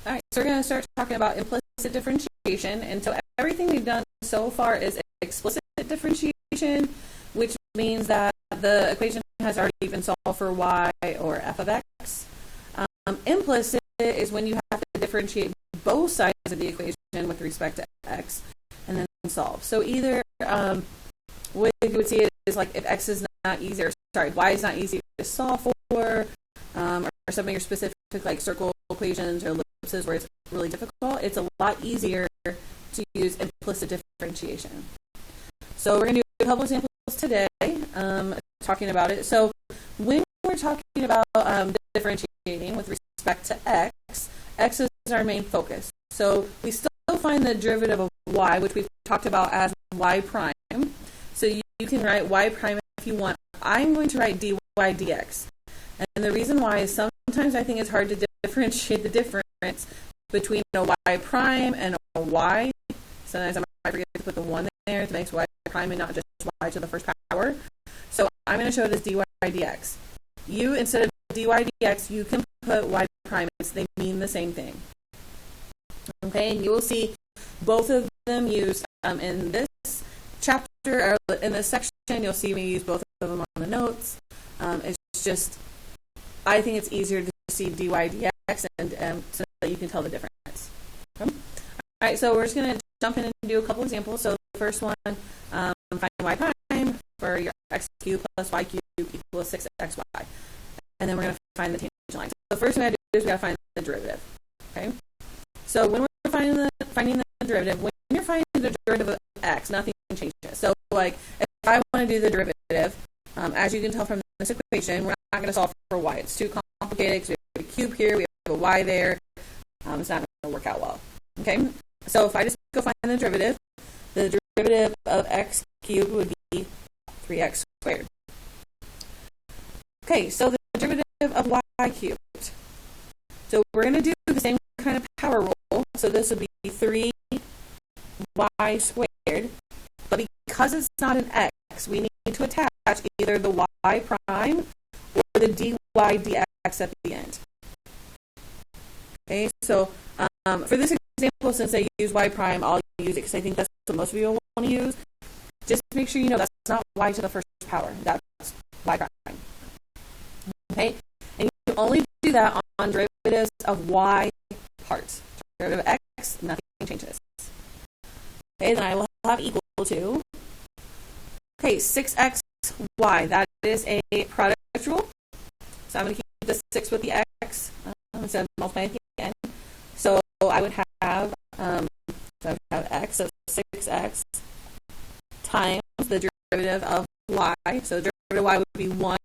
All right, so we're going to start talking about implicit differentiation. And so everything we've done so far is explicit differentiation, which means that the equation has already been solved for y or f of x. Implicit is when you have to differentiate both sides of the equation with respect to x and then solve. So either what you would see it is like if x is not easy, or sorry, y is not easy to solve for, or some of your specific like circle equations or ellipses where it's really difficult, it's a lot easier to use implicit differentiation. So we're going to do a couple examples today talking about it. So when we're talking about differentiating with respect to x, x is our main focus. So we still find the derivative of y, which we've talked about as y prime. So you can write y prime if you want. I'm going to write dy dx. And the reason why is sometimes I think it's hard to differentiate the difference between a y prime and a y. Sometimes I might forget to put the 1 there to make y prime and not just y to the first power. So I'm going to show it as dy dx. You, instead of dy dx, you can put y prime. They mean the same thing. Okay, and you will see both of them used in this chapter, or in this section. You'll see me use both of them on the notes. It's just, I think it's easier to see dy dx and so that you can tell the difference. Okay? All right, so we're just going to jump in and do a couple examples. So the first one, find y prime for your x cubed plus y cubed equals 6xy. And then we're going to find the tangent line. So the first thing I do is we got to find the derivative. Okay. So when we're finding the derivative, when you're finding the derivative of x, nothing changes. So like if I want to do the derivative, as you can tell from this equation, we're not going to solve for y. It's too complicated because we have a cube here, we have a y there. It's not going to work out well. Okay. So if I just go find the derivative of x cubed would be 3x squared. Okay, so the derivative of y cubed. So we're going to do the same kind of power rule. So this would be 3y squared. But because it's not an x, we need to attach either the y prime or the dy dx at the end. Okay, so for this example, since I use y prime, I'll use it because I think that's what most of you will want to use. Just make sure you know that's not y to the first power. That's y prime. Okay, and you only do that on derivatives of y parts. Derivative of x, nothing changes. Okay, then I will have equal to, okay, 6xy. That is a product rule. So I'm going to keep the 6 with the x instead of multiplying at the end. So I would have, x, so 6x times the derivative of y. So the derivative of y would be 1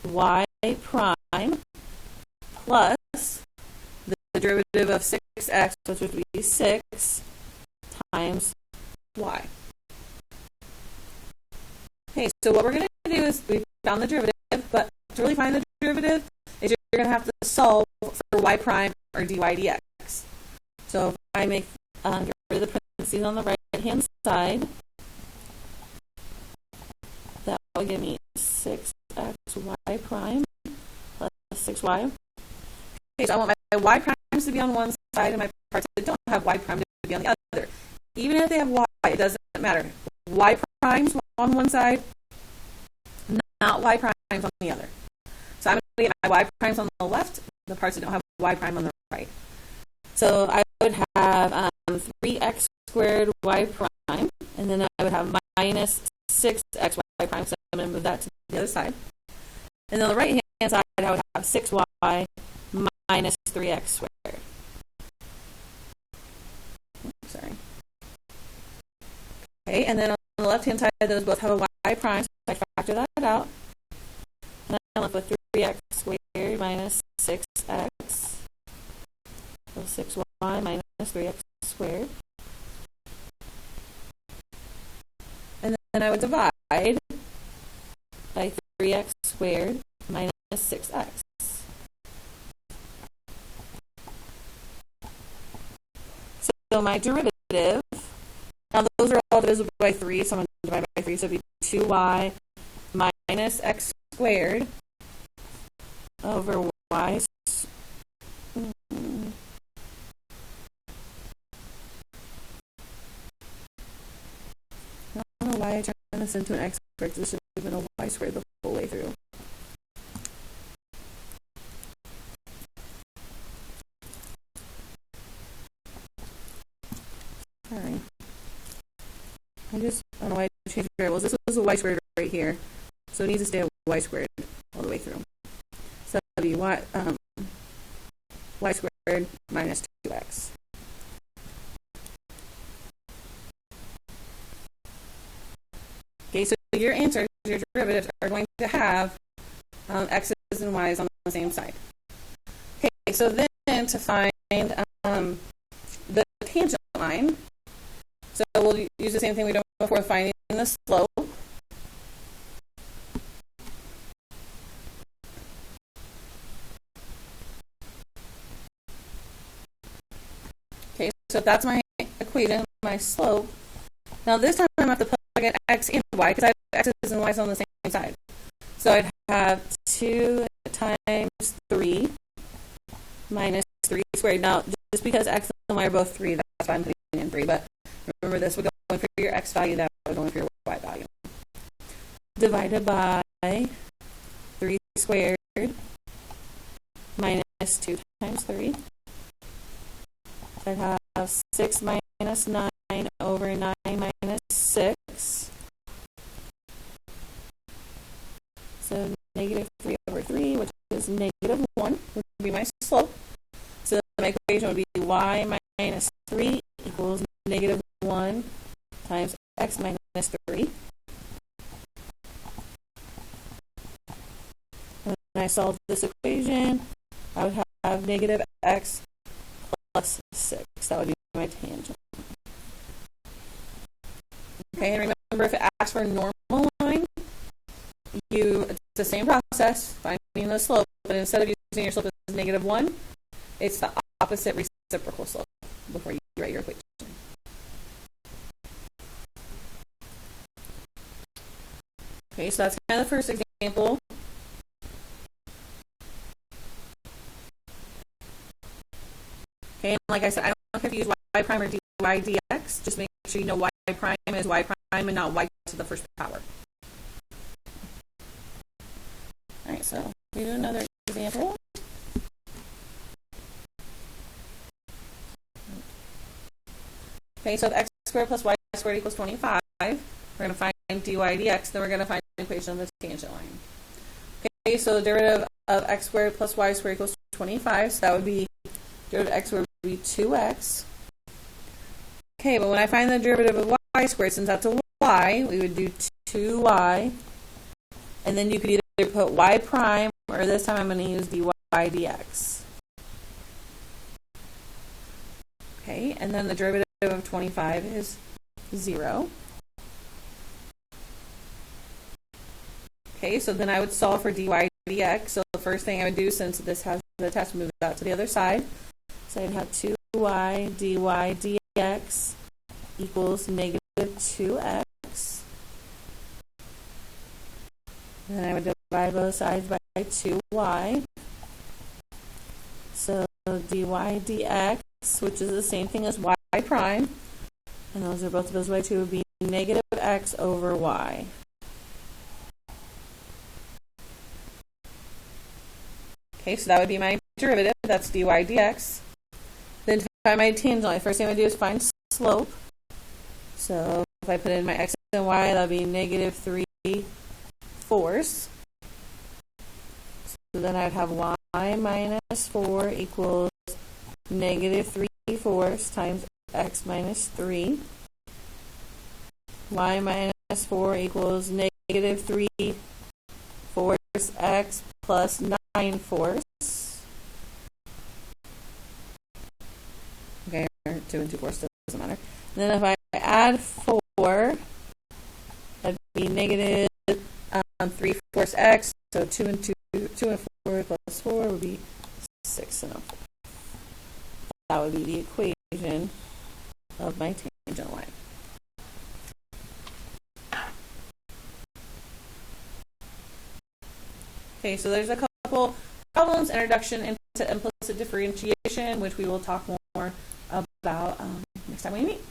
y prime plus the derivative of 6x, which would be 6 times y. Okay, so what we're going to do is we found the derivative, but to really find the derivative is you're going to have to solve for y prime or dy dx. So if I make get rid of the parentheses on the right hand side, that will give me 6xy prime plus 6y. Okay, so I want my y primes to be on one side and my parts that don't have y prime to be on the other. Even if they have y, it doesn't matter. Y primes on one side, not y primes on the other. So I'm going to get my y primes on the left, the parts that don't have y prime on the right. So I would have 3x squared y prime, and then I would have minus 6xy prime, so I'm going to move that to the other side. And on the right hand side, I would have 6y minus 3x squared. Sorry. Okay, and then on the left-hand side, those both have a y prime, so I factor that out. And I'm left with 3x squared minus 6x. So 6y minus 3x squared. And then I would divide by 3x squared minus 6x. So my derivative, now those are all divisible by 3, so I'm going to divide by 3, so it would be 2y minus x squared over y turn this into an x squared because this should have been a y squared the whole way through. Sorry. I don't know why I changed variables. This was a y squared right here, so it needs to stay a y squared all the way through. So that would be y squared minus 2x. Okay, so your answers, your derivatives, are going to have x's and y's on the same side. Okay, so then to find the tangent line, so we'll use the same thing we did before, finding the slope. Okay, so that's my equation, my slope. Now this time I'm going to have to plug in x and y because I have x's and y's on the same side. So I'd have 2 times 3 minus 3 squared. Now, just because x and y are both 3, that's why I'm putting in 3. But remember this, we're going for your x value, that we're going for your y value. Divided by 3 squared minus 2 times 3. I'd have 6 minus 9 over 9 minus 6. So negative 3 over 3, which is negative 1, would be my slope. So my equation would be y minus 3 equals negative 1 times x minus 3. And when I solve this equation, I would have negative x plus 6. That would be my tangent. Okay, and remember, if it asks for a normal line, it's the same process, finding the slope, but instead of using your slope as negative 1, it's the opposite reciprocal slope before you write your equation. Okay, so that's kind of the first example. Okay, and like I said, I don't care if you use y prime or dy dx, just make sure you know y prime is y prime and not y to the first power. Alright, so we do another example. Okay, so if x squared plus y squared equals 25, we're going to find dy dx, then we're going to find the equation of the tangent line. Okay, so the derivative of x squared plus y squared equals 25, so that would be, derivative of x squared would be 2x. Okay, but when I find the derivative of y squared, since that's a y, we would do 2y, and then you could either put y prime, or this time I'm going to use dy dx. Okay, and then the derivative of 25 is 0. Okay, so then I would solve for dy dx. So the first thing I would do, since this has the test, move it out to the other side. So I'd have 2y dy dx equals negative 2x. And then I would divide both sides by 2y. So dy dx, which is the same thing as y prime, and those are both of those by 2, would be negative x over y. Okay, so that would be my derivative. That's dy dx. Then to find my tangent line, first thing I would do is find slope. So if I put in my x and y, that would be negative 3/4. So then I would have y minus 4 equals negative 3/4 times x minus 3. Y minus 4 equals negative 3/4 x plus 9/4. Okay, or 2 and 2/4 doesn't matter. And then if I add 4, that'd be negative 3/4 x. So 2 and 4 plus 4 would be 6 and 4. That would be the equation of my tangent line. Okay, so there's a couple problems, introduction into implicit differentiation, which we will talk more about next time we meet.